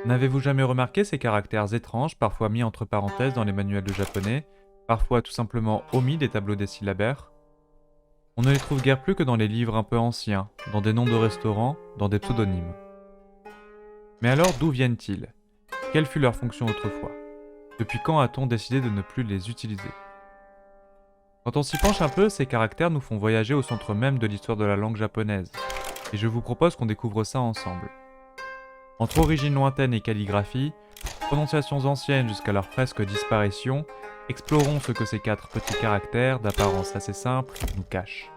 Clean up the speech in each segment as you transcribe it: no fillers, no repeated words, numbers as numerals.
N'avez-vous jamais remarqué ces caractères étranges, parfois mis entre parenthèses dans les manuels de japonais, parfois tout simplement omis des tableaux des syllabaires? On ne les trouve guère plus que dans les livres un peu anciens, dans des noms de restaurants, dans des pseudonymes. Mais alors d'où viennent-ils? Quelle fut leur fonction autrefois? Depuis quand a-t-on décidé de ne plus les utiliser? Quand on s'y penche un peu, ces caractères nous font voyager au centre même de l'histoire de la langue japonaise, et je vous propose qu'on découvre ça ensemble. Entre origines lointaines et calligraphie, prononciations anciennes jusqu'à leur presque disparition, explorons ce que ces quatre petits caractères, d'apparence assez simple, nous cachent.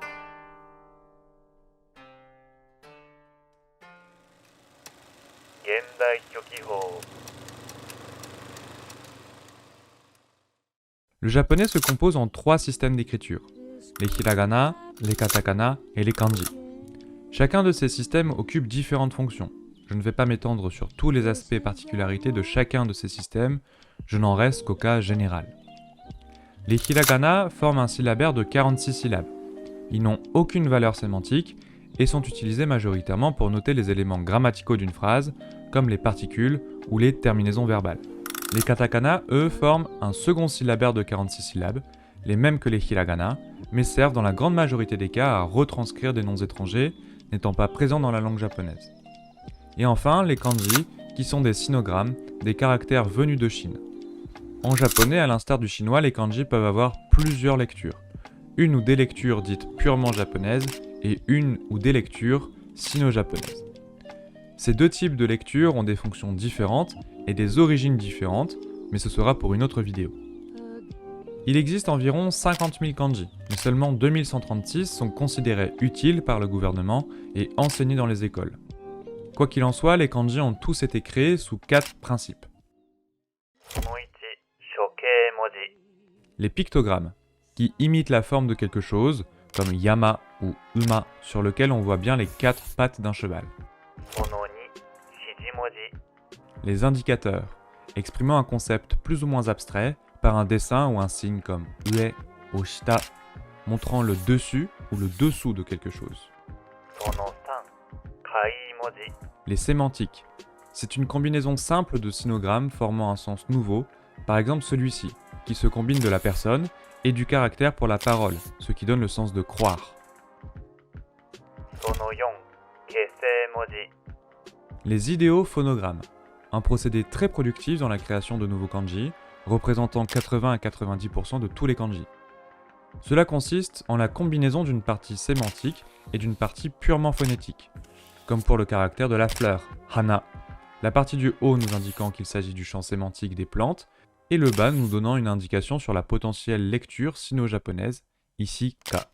Le japonais se compose en trois systèmes d'écriture, les hiragana, les katakana et les kanji. Chacun de ces systèmes occupe différentes fonctions. Je ne vais pas m'étendre sur tous les aspects et particularités de chacun de ces systèmes, je n'en reste qu'au cas général. Les hiragana forment un syllabaire de 46 syllabes. Ils n'ont aucune valeur sémantique et sont utilisés majoritairement pour noter les éléments grammaticaux d'une phrase, comme les particules ou les terminaisons verbales. Les katakana, eux, forment un second syllabaire de 46 syllabes, les mêmes que les hiragana, mais servent dans la grande majorité des cas à retranscrire des noms étrangers n'étant pas présents dans la langue japonaise. Et enfin, les kanji, qui sont des sinogrammes, des caractères venus de Chine. En japonais, à l'instar du chinois, les kanji peuvent avoir plusieurs lectures. Une ou des lectures dites purement japonaises et une ou des lectures sino-japonaises. Ces deux types de lectures ont des fonctions différentes et des origines différentes, mais ce sera pour une autre vidéo. Il existe environ 50 000 kanji, mais seulement 2136 sont considérés utiles par le gouvernement et enseignés dans les écoles. Quoi qu'il en soit, les kanji ont tous été créés sous 4 principes. Les pictogrammes, qui imitent la forme de quelque chose, comme yama ou uma, sur lequel on voit bien les 4 pattes d'un cheval. Les indicateurs, exprimant un concept plus ou moins abstrait par un dessin ou un signe comme ue ou shita, montrant le dessus ou le dessous de quelque chose. Les sémantiques, c'est une combinaison simple de sinogrammes formant un sens nouveau, par exemple celui-ci, qui se combine de la personne et du caractère pour la parole, ce qui donne le sens de croire. Les idéophonogrammes, un procédé très productif dans la création de nouveaux kanji, représentant 80 à 90% de tous les kanji. Cela consiste en la combinaison d'une partie sémantique et d'une partie purement phonétique, comme pour le caractère de la fleur, hana, la partie du haut nous indiquant qu'il s'agit du champ sémantique des plantes, et le bas nous donnant une indication sur la potentielle lecture sino-japonaise, ici ka.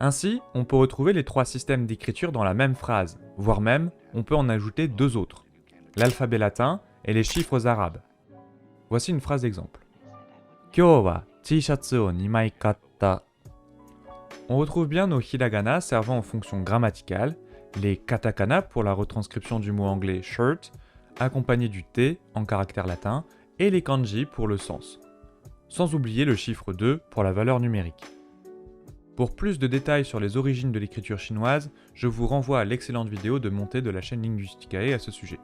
Ainsi, on peut retrouver les trois systèmes d'écriture dans la même phrase, voire même, on peut en ajouter deux autres, l'alphabet latin et les chiffres arabes. Voici une phrase d'exemple. Kyou wa t-shatsu o 2 mai katta. On retrouve bien nos hiragana servant en fonction grammaticale, les katakana pour la retranscription du mot anglais shirt, accompagné du T en caractère latin, et les kanji pour le sens. Sans oublier le chiffre 2 pour la valeur numérique. Pour plus de détails sur les origines de l'écriture chinoise, je vous renvoie à l'excellente vidéo de montée de la chaîne Linguisticae à ce sujet.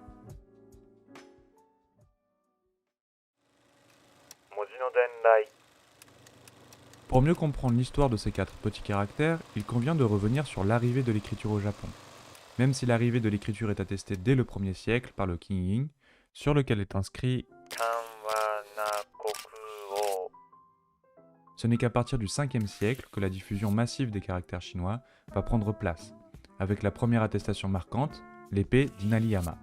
Pour mieux comprendre l'histoire de ces quatre petits caractères, il convient de revenir sur l'arrivée de l'écriture au Japon. Même si l'arrivée de l'écriture est attestée dès le 1er siècle par le Kinjin, sur lequel est inscrit ce n'est qu'à partir du 5e siècle que la diffusion massive des caractères chinois va prendre place, avec la première attestation marquante, l'épée d'Inariyama.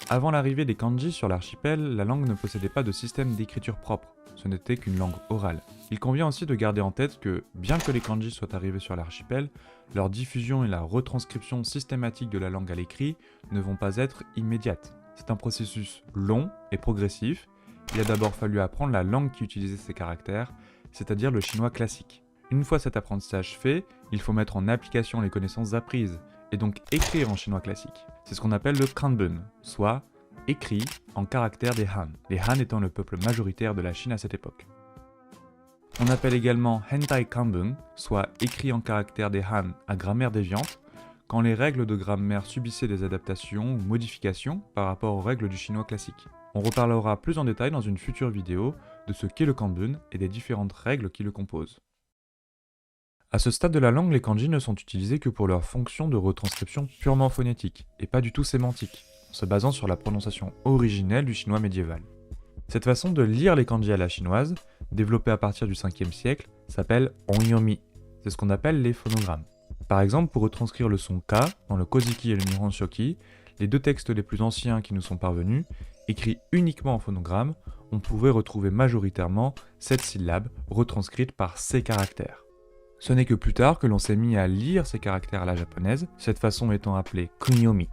Avant l'arrivée des kanji sur l'archipel, la langue ne possédait pas de système d'écriture propre, ce n'était qu'une langue orale. Il convient aussi de garder en tête que, bien que les kanji soient arrivés sur l'archipel, leur diffusion et la retranscription systématique de la langue à l'écrit ne vont pas être immédiates. C'est un processus long et progressif. Il a d'abord fallu apprendre la langue qui utilisait ces caractères, c'est-à-dire le chinois classique. Une fois cet apprentissage fait, il faut mettre en application les connaissances apprises, et donc écrire en chinois classique. C'est ce qu'on appelle le kanbun, soit écrit en caractères des Han, les Han étant le peuple majoritaire de la Chine à cette époque. On appelle également hentai kanbun, soit écrit en caractères des Han à grammaire déviante, quand les règles de grammaire subissaient des adaptations ou modifications par rapport aux règles du chinois classique. On reparlera plus en détail dans une future vidéo de ce qu'est le kanbun et des différentes règles qui le composent. À ce stade de la langue, les kanji ne sont utilisés que pour leur fonction de retranscription purement phonétique, et pas du tout sémantique, en se basant sur la prononciation originelle du chinois médiéval. Cette façon de lire les kanji à la chinoise, développée à partir du 5e siècle, s'appelle onyomi. C'est ce qu'on appelle les phonogrammes. Par exemple, pour retranscrire le son K dans le Kojiki et le Nihon Shoki, les deux textes les plus anciens qui nous sont parvenus, écrits uniquement en phonogramme, on pouvait retrouver majoritairement cette syllabe retranscrite par ces caractères. Ce n'est que plus tard que l'on s'est mis à lire ces caractères à la japonaise, cette façon étant appelée kunyomi.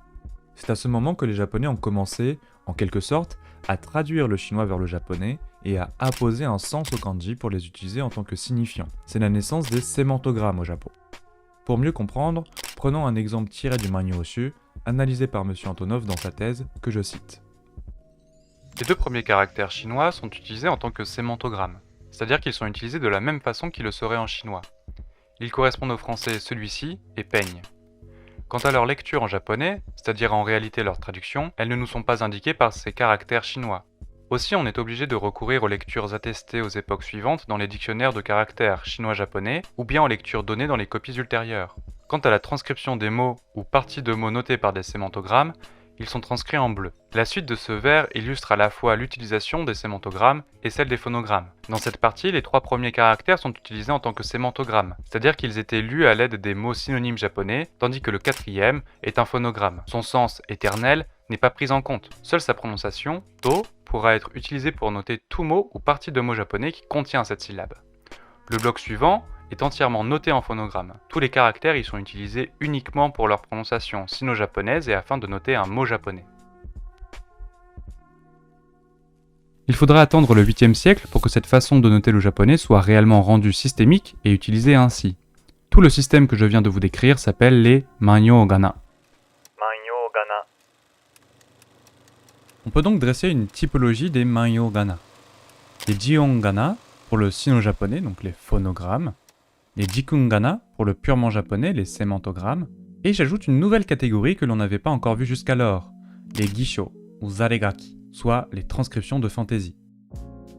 C'est à ce moment que les japonais ont commencé, en quelque sorte, à traduire le chinois vers le japonais et à apposer un sens aux kanji pour les utiliser en tant que signifiants. C'est la naissance des sémantogrammes au Japon. Pour mieux comprendre, prenons un exemple tiré du Manyōshū, analysé par M. Antonov dans sa thèse, que je cite. Les deux premiers caractères chinois sont utilisés en tant que sémantogrammes, c'est-à-dire qu'ils sont utilisés de la même façon qu'ils le seraient en chinois. Ils correspondent au français celui-ci et peigne. Quant à leur lecture en japonais, c'est-à-dire en réalité leur traduction, elles ne nous sont pas indiquées par ces caractères chinois. Aussi, on est obligé de recourir aux lectures attestées aux époques suivantes dans les dictionnaires de caractères chinois-japonais ou bien aux lectures données dans les copies ultérieures. Quant à la transcription des mots ou parties de mots notés par des sémantogrammes, ils sont transcrits en bleu. La suite de ce vers illustre à la fois l'utilisation des sémantogrammes et celle des phonogrammes. Dans cette partie, les trois premiers caractères sont utilisés en tant que sémantogrammes, c'est-à-dire qu'ils étaient lus à l'aide des mots synonymes japonais, tandis que le quatrième est un phonogramme. Son sens éternel n'est pas pris en compte. Seule sa prononciation, to, pourra être utilisée pour noter tout mot ou partie de mot japonais qui contient cette syllabe. Le bloc suivant est entièrement noté en phonogramme. Tous les caractères y sont utilisés uniquement pour leur prononciation sino-japonaise et afin de noter un mot japonais. Il faudra attendre le 8e siècle pour que cette façon de noter le japonais soit réellement rendue systémique et utilisée ainsi. Tout le système que je viens de vous décrire s'appelle les Manyōgana. On peut donc dresser une typologie des Manyōgana. Les Jihongana pour le sino-japonais, donc les phonogrammes, les Jikungana pour le purement japonais, les sémantogrammes, et j'ajoute une nouvelle catégorie que l'on n'avait pas encore vue jusqu'alors, les Gisho ou Zaregaki, soit les transcriptions de fantaisie.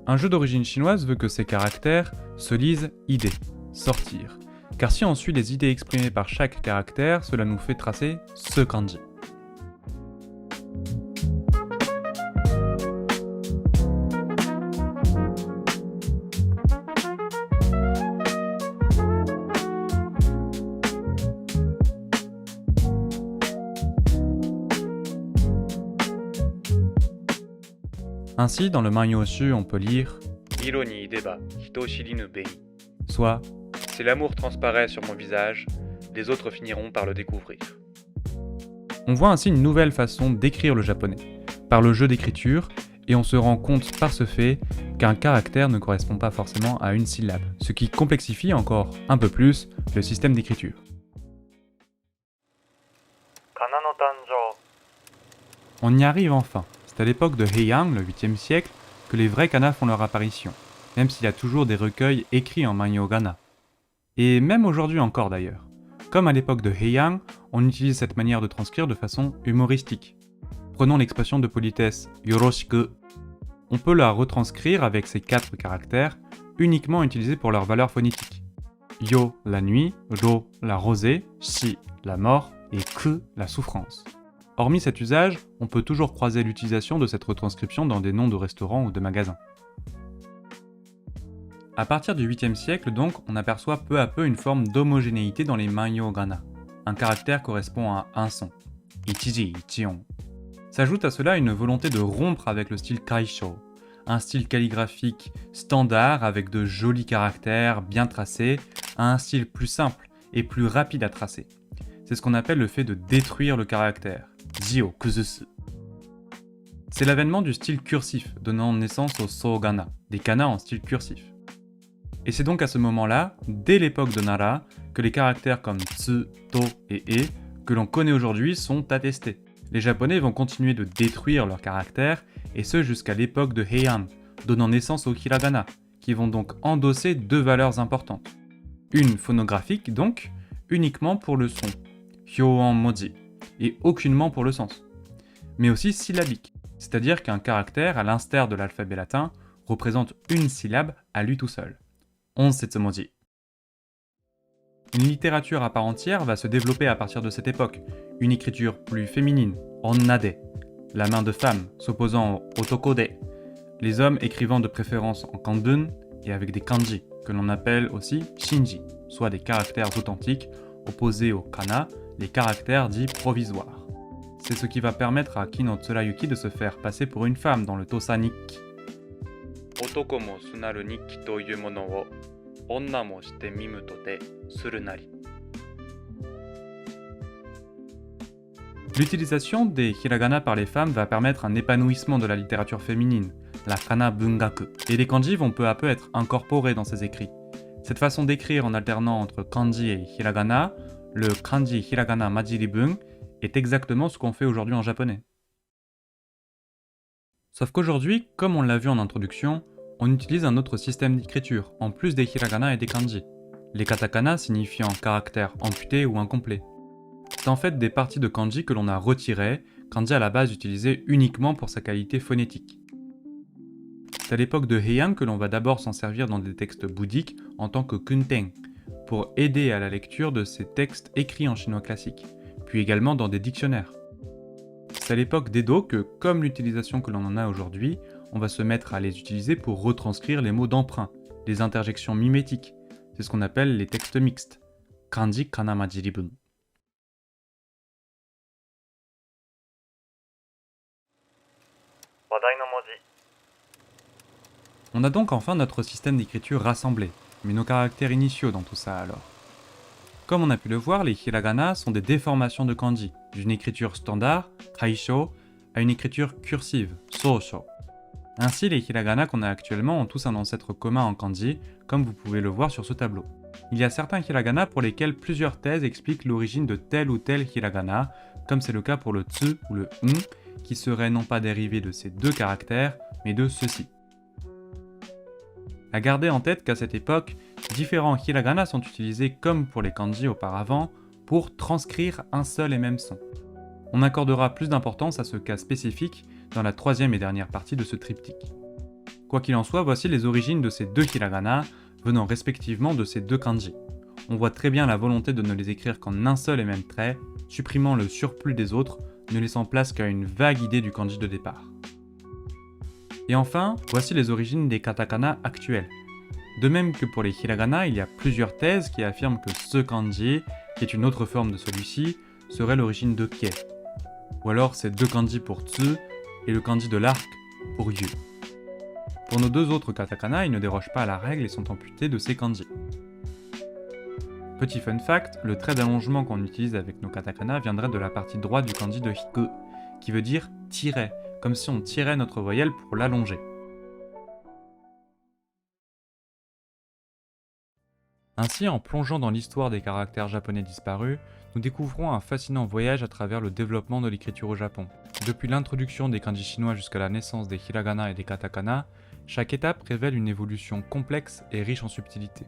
Un jeu d'origine chinoise veut que ces caractères se lisent idée, sortir, car si on suit les idées exprimées par chaque caractère, cela nous fait tracer ce kanji. Ainsi, dans le Manyōshū, on peut lire Hiro ni ideba, hito shiri nu bei, soit si l'amour transparaît sur mon visage, les autres finiront par le découvrir. On voit ainsi une nouvelle façon d'écrire le japonais, par le jeu d'écriture, et on se rend compte par ce fait qu'un caractère ne correspond pas forcément à une syllabe, ce qui complexifie encore un peu plus le système d'écriture. On y arrive enfin. C'est à l'époque de Heian, le 8e siècle, que les vrais kana font leur apparition, même s'il y a toujours des recueils écrits en Manyōgana. Et même aujourd'hui encore d'ailleurs. Comme à l'époque de Heian, on utilise cette manière de transcrire de façon humoristique. Prenons l'expression de politesse yoroshiku. On peut la retranscrire avec ces 4 caractères, uniquement utilisés pour leur valeur phonétique. Yo, la nuit, ro, la rosée, shi, la mort, et ku, la souffrance. Hormis cet usage, on peut toujours croiser l'utilisation de cette retranscription dans des noms de restaurants ou de magasins. À partir du 8e siècle donc, on aperçoit peu à peu une forme d'homogénéité dans les Manyōgana. Un caractère correspond à un son. Ichiji, ichion. S'ajoute à cela une volonté de rompre avec le style kaisho, un style calligraphique standard avec de jolis caractères bien tracés, à un style plus simple et plus rapide à tracer. C'est ce qu'on appelle le fait de détruire le caractère. Ji-o kuzusu. C'est l'avènement du style cursif, donnant naissance aux Sōgana, des kanas en style cursif. Et c'est donc à ce moment-là, dès l'époque de Nara, que les caractères comme tsu, to et e, que l'on connaît aujourd'hui, sont attestés. Les Japonais vont continuer de détruire leurs caractères, et ce jusqu'à l'époque de Heian, donnant naissance aux hiragana, qui vont donc endosser 2 valeurs importantes. Une phonographique donc, uniquement pour le son, hyoan moji, et aucunement pour le sens. Mais aussi syllabique, c'est-à-dire qu'un caractère, à l'instar de l'alphabet latin, représente une syllabe à lui tout seul. Onsetsu moji. Une littérature à part entière va se développer à partir de cette époque, une écriture plus féminine, onnade, la main de femme s'opposant au otokode, les hommes écrivant de préférence en kanbun et avec des kanji, que l'on appelle aussi shinji, soit des caractères authentiques, opposés au kana, les caractères dits provisoires. C'est ce qui va permettre à Kino Tsurayuki de se faire passer pour une femme dans le Tosa Nikki. Otoko mo sunaru nikki toいうものを女もしてみむとてするなり. L'utilisation des hiragana par les femmes va permettre un épanouissement de la littérature féminine, la kana bungaku, et les kanji vont peu à peu être incorporés dans ces écrits. Cette façon d'écrire en alternant entre kanji et hiragana, le kanji hiragana majiribun, est exactement ce qu'on fait aujourd'hui en japonais. Sauf qu'aujourd'hui, comme on l'a vu en introduction, on utilise un autre système d'écriture, en plus des hiragana et des kanji. Les katakana signifiant caractère amputé ou incomplet. C'est en fait des parties de kanji que l'on a retirées, kanji à la base utilisé uniquement pour sa qualité phonétique. C'est à l'époque de Heian que l'on va d'abord s'en servir dans des textes bouddhiques en tant que kunten, pour aider à la lecture de ces textes écrits en chinois classique, puis également dans des dictionnaires. C'est à l'époque d'Edo que, comme l'utilisation que l'on en a aujourd'hui, on va se mettre à les utiliser pour retranscrire les mots d'emprunt, les interjections mimétiques. C'est ce qu'on appelle les textes mixtes. Kanji kana majiribun. On a donc enfin notre système d'écriture rassemblé, mais nos caractères initiaux dans tout ça alors. Comme on a pu le voir, les hiragana sont des déformations de kanji, d'une écriture standard, kaisho, à une écriture cursive, sousho. Ainsi, les hiragana qu'on a actuellement ont tous un ancêtre commun en kanji, comme vous pouvez le voir sur ce tableau. Il y a certains hiragana pour lesquels plusieurs thèses expliquent l'origine de tel ou tel hiragana, comme c'est le cas pour le tsu ou le n, qui seraient non pas dérivés de ces deux caractères, mais de ceux-ci. À garder en tête qu'à cette époque, différents hiragana sont utilisés comme pour les kanji auparavant, pour transcrire un seul et même son. On accordera plus d'importance à ce cas spécifique dans la troisième et dernière partie de ce triptyque. Quoi qu'il en soit, voici les origines de ces deux hiragana, venant respectivement de ces deux kanji. On voit très bien la volonté de ne les écrire qu'en un seul et même trait, supprimant le surplus des autres, ne laissant place qu'à une vague idée du kanji de départ. Et enfin, voici les origines des katakana actuels. De même que pour les hiragana, il y a plusieurs thèses qui affirment que ce kanji, qui est une autre forme de celui-ci, serait l'origine de kie. Ou alors c'est deux kanji pour tsu et le kanji de l'arc pour yu. Pour nos deux autres katakana, ils ne dérogent pas à la règle et sont amputés de ces kanji. Petit fun fact, le trait d'allongement qu'on utilise avec nos katakana viendrait de la partie droite du kanji de hiku, qui veut dire tirer, comme si on tirait notre voyelle pour l'allonger. Ainsi, en plongeant dans l'histoire des caractères japonais disparus, nous découvrons un fascinant voyage à travers le développement de l'écriture au Japon. Depuis l'introduction des kanji chinois jusqu'à la naissance des hiragana et des katakana, chaque étape révèle une évolution complexe et riche en subtilités.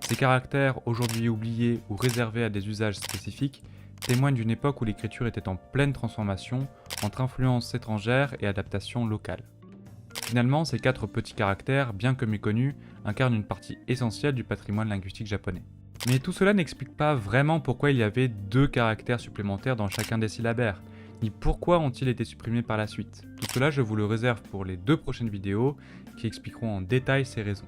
Ces caractères, aujourd'hui oubliés ou réservés à des usages spécifiques, témoignent d'une époque où l'écriture était en pleine transformation entre influences étrangères et adaptations locales. Finalement, ces quatre petits caractères, bien que méconnus, incarnent une partie essentielle du patrimoine linguistique japonais. Mais tout cela n'explique pas vraiment pourquoi il y avait deux caractères supplémentaires dans chacun des syllabaires, ni pourquoi ont-ils été supprimés par la suite. Tout cela, je vous le réserve pour les deux prochaines vidéos qui expliqueront en détail ces raisons.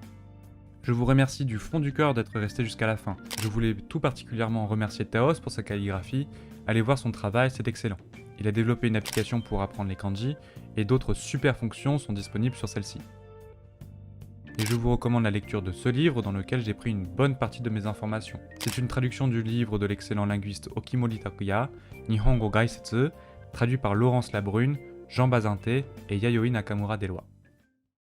Je vous remercie du fond du cœur d'être resté jusqu'à la fin. Je voulais tout particulièrement remercier Taos pour sa calligraphie. Allez voir son travail, c'est excellent. Il a développé une application pour apprendre les kanji et d'autres super fonctions sont disponibles sur celle-ci. Et je vous recommande la lecture de ce livre dans lequel j'ai pris une bonne partie de mes informations. C'est une traduction du livre de l'excellent linguiste Okimori Takuya, Nihongo Gaisetsu, traduit par Laurence Labrune, Jean Bazinté et Yayoi Nakamura Delois.